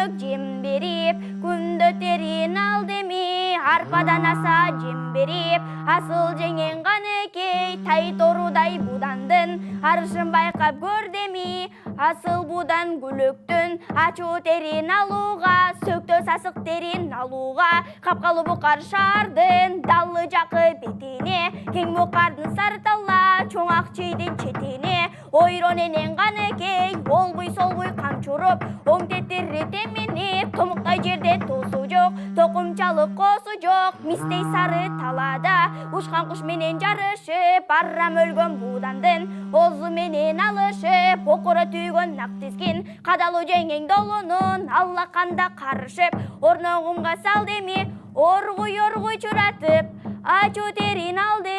күнлік жем беріп, күнді терін ал демей, арпадан аса жем беріп, асыл жеңен қанекей, тай торудай будандын, арышын байқап көр демей, асыл будан күліктін, ачу терін алуға, сөкті сасық терін алуға, қапқалы бұқар шардың, далы жақы бетіне, кең бұқардың сарталла, чоңақ чейден четіне, ойроненен қанекей, ол бұй сол бұй қамчұрып, оң теттері теменеп, томықтай жерде тосу жоқ, тоқымчалық қосу жоқ, мистей сары талада, ұшқан құш менен жарышып, баррам өлгөн будандын, озу менен алышып, оқыры түйгөн нақ тізген, қадалу жеңең долунун, аллақанда қарышып, орнығымға сал деме, орғуй чуратып, ачу терін алды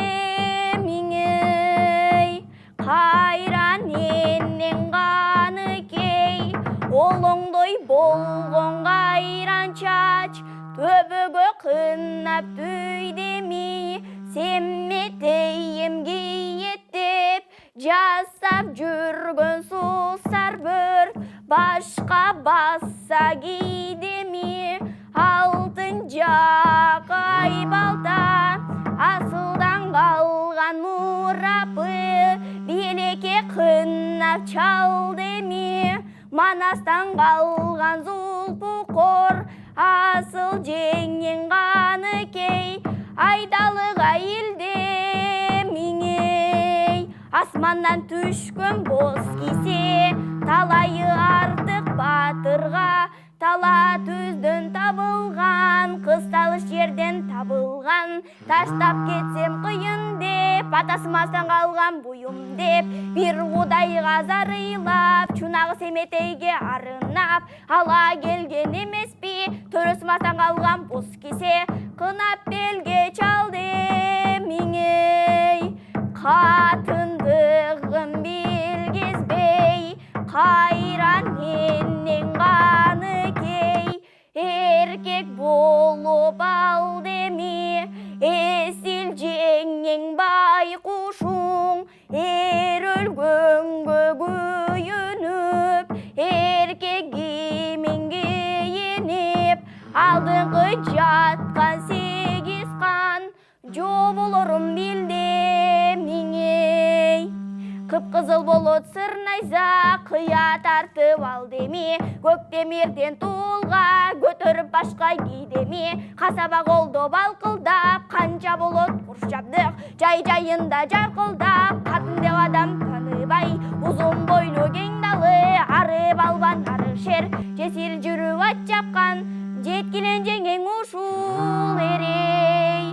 миңей, қайран еннен ғаны кей, олоңдой болғын қайран чач, төбігі қынап түйдемей, семметейім киеттеп, жасап жүргін сұлсар бір, башқа баса кидемей, алтын жақай балта, асылдан қалған мұрапы, белеке қынап чал деме, манастан қалған зұлпы қор, асыл жеңен ғаны кей, айдалыға елде миңей, асманнан түшкін боз кисе, талайы артық батырға, тала түзден табылған, қысталыш жерден табылған, таштап кетсем қиын деп, атасымастан қалған бұйым деп, бір құдайға зарылап, чунағы семетейге арынап, ала келген емес пе, төресімастан қалған бос кесе, қынап белге чалды миңей, қатындығын белгезбей, қайран еннен ғаны кей, еркек болып ал деме, есіл жеңең бай құшың, ер өлгөнге күйініп, еркек еменге еніп, алдыңғы жатқан сегіз қан, жо болырым білде миңей. Қып-қызыл болот сырнайза, қия тартып ал деме, көктемерден тұлға, көтеріп башқа кидеме, қасаба қолды балқылдап, қанша болот құршабдық, жай-жайында жарқылдап, қатын деп адам таныбай, ұзын бойлы кеңдалы, ары балбан ары шер, жесір жүріп ат жапқан, жеткілен жеңең ұшыл ерей.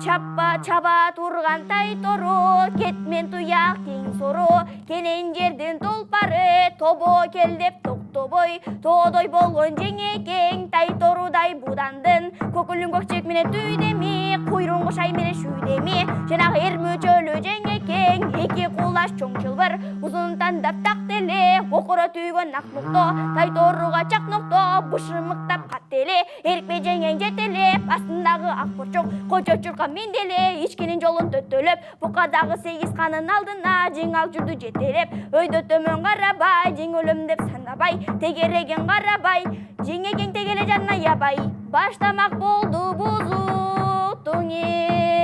Чаба тұрған тай тору, кетмен тұяқ тең сору, кенен жерден толпары, тобо келдеп тоқтобой, тодой болған жеңекең, тай торудай будандын, көкілін көкчек мене түйдеме, құйрын қошай мене шүйдеме, женағы ермі чөлі жеңекең, еке құлаш чоң жылбыр, ұзын тандап тақ теле, оқыры түйген ақ ноқто, тай торуға чақ ноқто, бұшымықтап қаттеле, ерікпе жеңең жетелеп, астындағы ақ борчоқ, қойчо чұрқан менделе, ешкенен жолын төттөліп, бұқадағы сегіз қанын алдына жең ал жүрді жетелеп, өйді төмен қарабай, жең өлім деп санабай, тегереген қарабай, жеңеген тегеле жанна ябай, баштамақ болды бұзу тұңе.